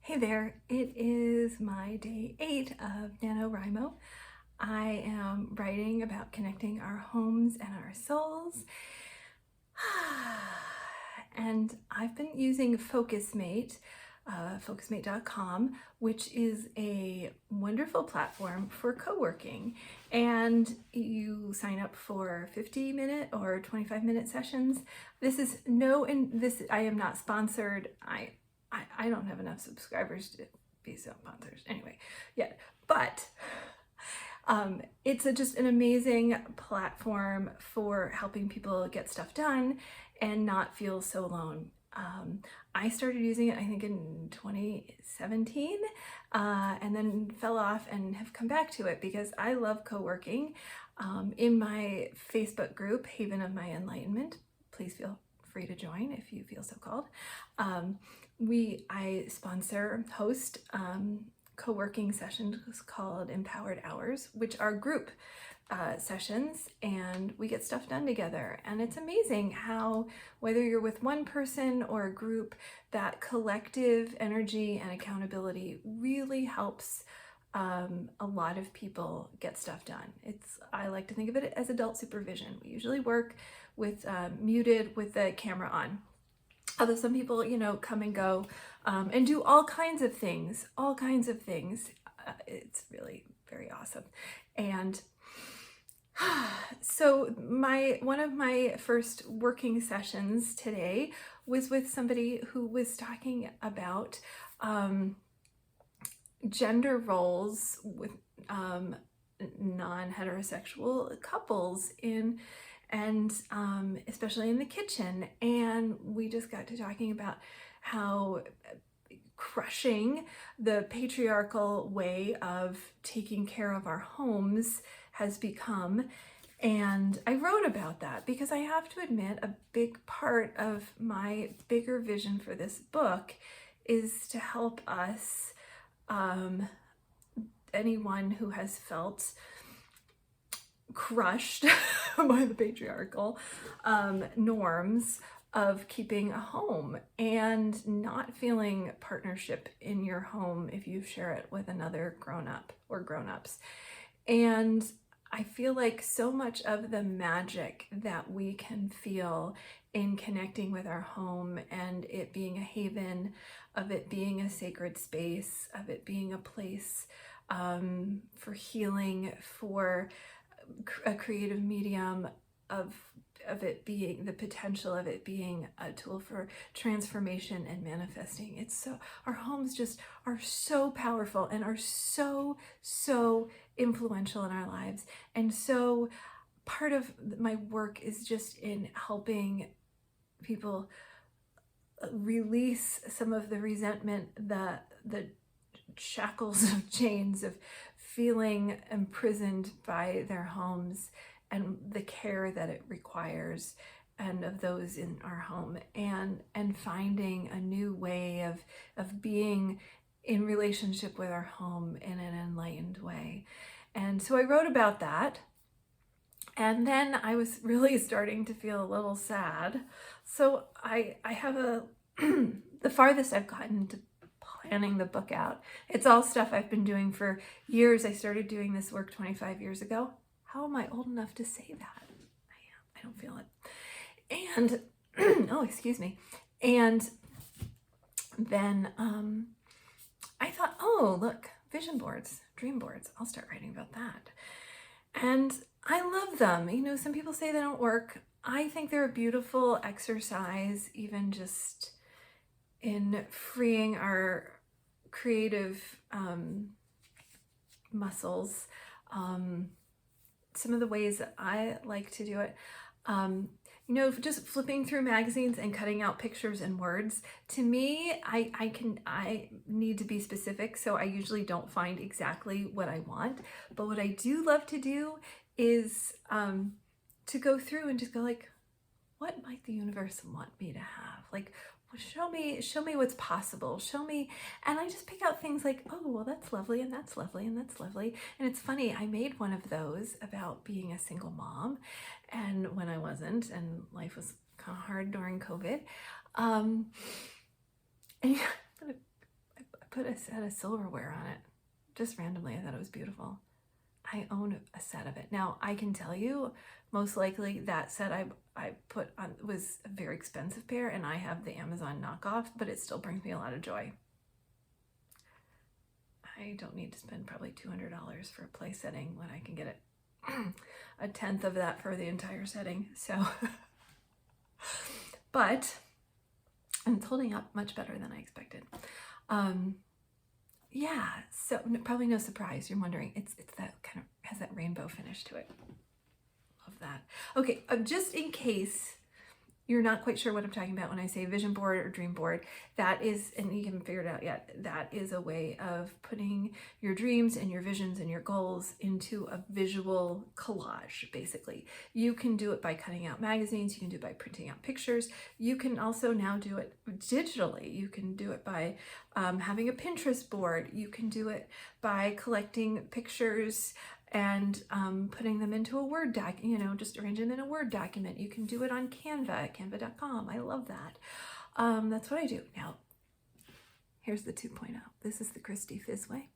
Hey there, it is my day 8 of NaNoWriMo. I am writing about connecting our homes and our souls. And I've been using FocusMate, focusmate.com, which is a wonderful platform for co-working. And you sign up for 50-minute or 25-minute sessions. I am not sponsored. I don't have enough subscribers to be sponsors anyway yet, but it's just an amazing platform for helping people get stuff done and not feel so alone. I started using it, I think, in 2017, and then fell off and have come back to it because I love co-working. In my Facebook group, Haven of My Enlightenment, please feel free to join if you feel so called. I host co-working sessions called Empowered Hours, which are group sessions, and we get stuff done together. And it's amazing how, whether you're with one person or a group, that collective energy and accountability really helps a lot of people get stuff done. I like to think of it as adult supervision. We usually work with muted with the camera on. Although some people, come and go and do all kinds of things. It's really very awesome. And so one of my first working sessions today was with somebody who was talking about gender roles with non-heterosexual couples especially in the kitchen. And we just got to talking about how crushing the patriarchal way of taking care of our homes has become. And I wrote about that because I have to admit, a big part of my bigger vision for this book is to help us, anyone who has felt crushed by the patriarchal norms of keeping a home and not feeling partnership in your home if you share it with another grown-up or grown-ups. And I feel like so much of the magic that we can feel in connecting with our home and it being a haven, of it being a sacred space, of it being a place for healing, for a creative medium, of it being the potential of it being a tool for transformation and manifesting. Our homes just are so powerful and are so influential in our lives. And so part of my work is just in helping people release some of the resentment, the shackles of chains of feeling imprisoned by their homes and the care that it requires and of those in our home, and finding a new way of being in relationship with our home in an enlightened way. And so I wrote about that. And then I was really starting to feel a little sad. So I have the farthest I've gotten to planning the book out. It's all stuff I've been doing for years. I started doing this work 25 years ago. How am I old enough to say that? I don't feel it. And, oh, excuse me. And then I thought, oh, look, vision boards, dream boards. I'll start writing about that. And I love them. Some people say they don't work. I think they're a beautiful exercise, even just in freeing our creative muscles. Some of the ways that I like to do it, just flipping through magazines and cutting out pictures and words. To me, I need to be specific, so I usually don't find exactly what I want. But what I do love to do is to go through and just go like, what might the universe want me to have? Like, show me what's possible. Show me, and I just pick out things like, oh, well, that's lovely, and that's lovely, and that's lovely. And it's funny, I made one of those about being a single mom, and when I wasn't, and life was kind of hard during COVID. And I put a set of silverware on it, just randomly. I thought it was beautiful. I own a set of it. Now, I can tell you, most likely that set I put on was a very expensive pair, and I have the Amazon knockoff, but it still brings me a lot of joy. I don't need to spend probably $200 for a place setting when I can get it a tenth of that for the entire setting. So, but it's holding up much better than I expected. Yeah, so probably no surprise. You're wondering, it's that kind of has that rainbow finish to it. Love that. Okay, just in case you're not quite sure what I'm talking about when I say vision board or dream board, that is, and you haven't figured it out yet, that is a way of putting your dreams and your visions and your goals into a visual collage, basically. You can do it by cutting out magazines, you can do it by printing out pictures, you can also now do it digitally. You can do it by having a Pinterest board, you can do it by collecting pictures and putting them into a Word doc, just arranging them in a Word document. You can do it on Canva, canva.com. I love that. That's what I do. Now, here's the 2.0. This is the Christy Fizz way.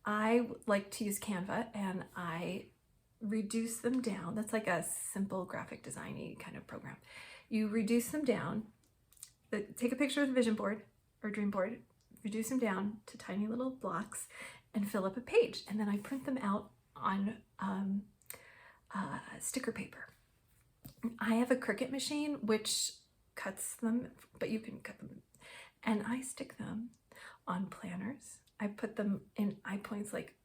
I like to use Canva, and I reduce them down. That's like a simple graphic design-y kind of program. You reduce them down, take a picture of the vision board or dream board, reduce them down to tiny little blocks, and fill up a page. And then I print them out on sticker paper. I have a Cricut machine which cuts them, but you can cut them, and I stick them on planners. I put them in eye points, like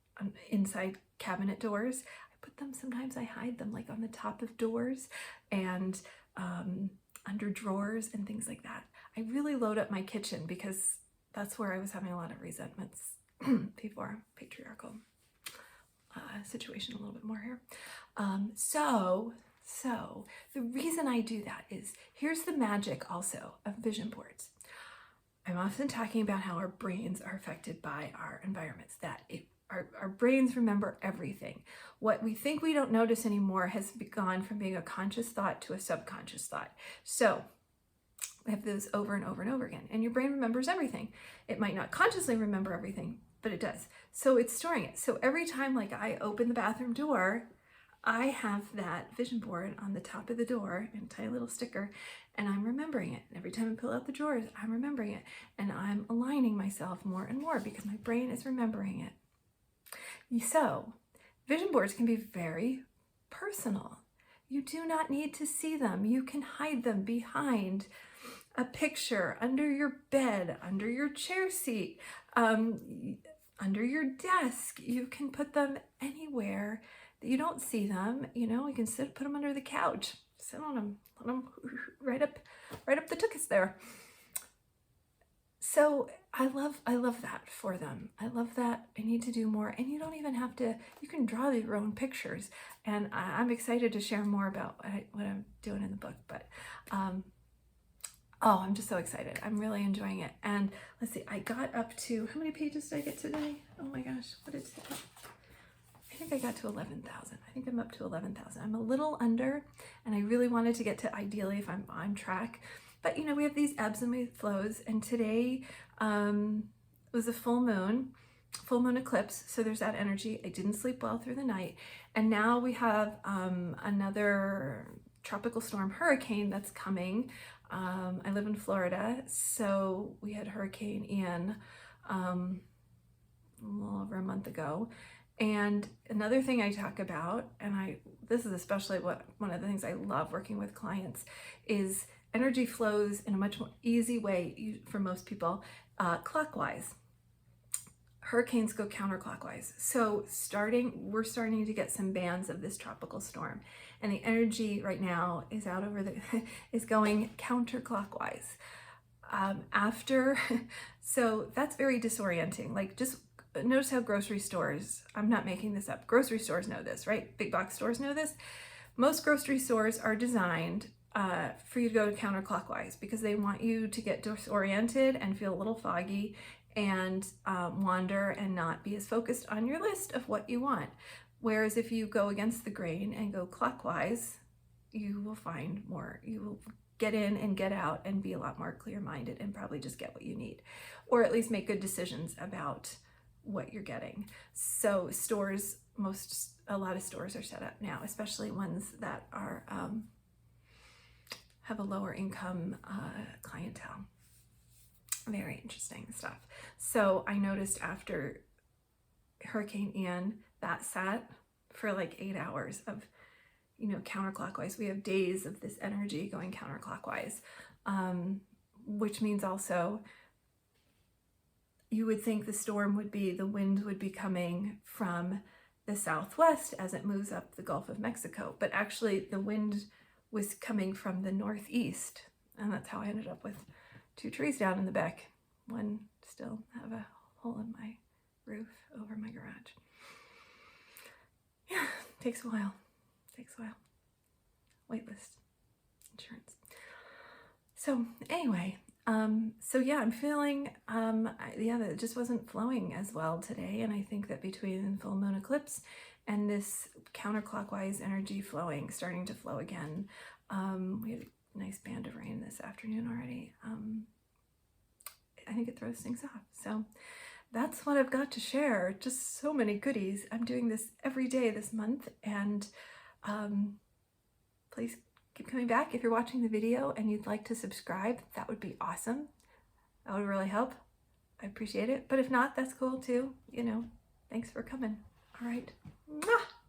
inside cabinet doors. I put them, sometimes I hide them like on the top of doors and under drawers and things like that. I really load up my kitchen because that's where I was having a lot of resentments before. Patriarchal situation a little bit more here. So the reason I do that is, here's the magic also of vision boards. I'm often talking about how our brains are affected by our environments, that our brains remember everything. What we think we don't notice anymore has gone from being a conscious thought to a subconscious thought. So we have this over and over and over again, and your brain remembers everything. It might not consciously remember everything, but it does. So it's storing it. So every time like I open the bathroom door, I have that vision board on the top of the door in a tiny little sticker, and I'm remembering it. And every time I pull out the drawers, I'm remembering it. And I'm aligning myself more and more because my brain is remembering it. So vision boards can be very personal. You do not need to see them. You can hide them behind a picture, under your bed, under your chair seat, under your desk. You can put them anywhere that you don't see them. You can put them under the couch, sit on them, let them right up the tuchus there. So I love that for them. I love that. I need to do more, and you don't even have to. You can draw your own pictures, and I'm excited to share more about what I'm doing in the book. But oh, I'm just so excited. I'm really enjoying it. And let's see, I got up to, how many pages did I get today? Oh my gosh, what did it say? I think I got to 11,000. I think I'm up to 11,000. I'm a little under, and I really wanted to get to, ideally, if I'm on track. But we have these ebbs and flows, and today was a full moon eclipse, so there's that energy. I didn't sleep well through the night, and now we have another tropical storm hurricane that's coming. I live in Florida, so we had Hurricane Ian a little over a month ago. And another thing I talk about, and this is especially one of the things I love working with clients, is energy flows in a much more easy way for most people, clockwise. Hurricanes go counterclockwise. So we're starting to get some bands of this tropical storm, and the energy right now is is going counterclockwise. So that's very disorienting. Like, just notice how grocery stores, I'm not making this up, grocery stores know this, right? Big box stores know this. Most grocery stores are designed for you to go counterclockwise because they want you to get disoriented and feel a little foggy and wander and not be as focused on your list of what you want. Whereas if you go against the grain and go clockwise, you will find more, you will get in and get out and be a lot more clear-minded and probably just get what you need, or at least make good decisions about what you're getting. So stores, a lot of stores are set up now, especially ones that are have a lower income clientele. Very interesting stuff. So I noticed after Hurricane Ian, that sat for like 8 hours of, you know, counterclockwise. We have days of this energy going counterclockwise, which means also you would think the storm would be, the wind would be coming from the southwest as it moves up the Gulf of Mexico, but actually the wind was coming from the northeast, and that's how I ended up with 2 trees down in the back. One still have a hole in my roof over my garage. Yeah, takes a while. Waitlist insurance. So anyway, yeah, I'm feeling, it just wasn't flowing as well today. And I think that between full moon eclipse and this counterclockwise energy starting to flow again, we had a nice band of rain this afternoon already. I think it throws things off. So that's what I've got to share. Just so many goodies. I'm doing this every day this month, and please keep coming back. If you're watching the video and you'd like to subscribe, that would be awesome. That would really help. I appreciate it. But if not, that's cool too. You know, thanks for coming. All right. Mwah!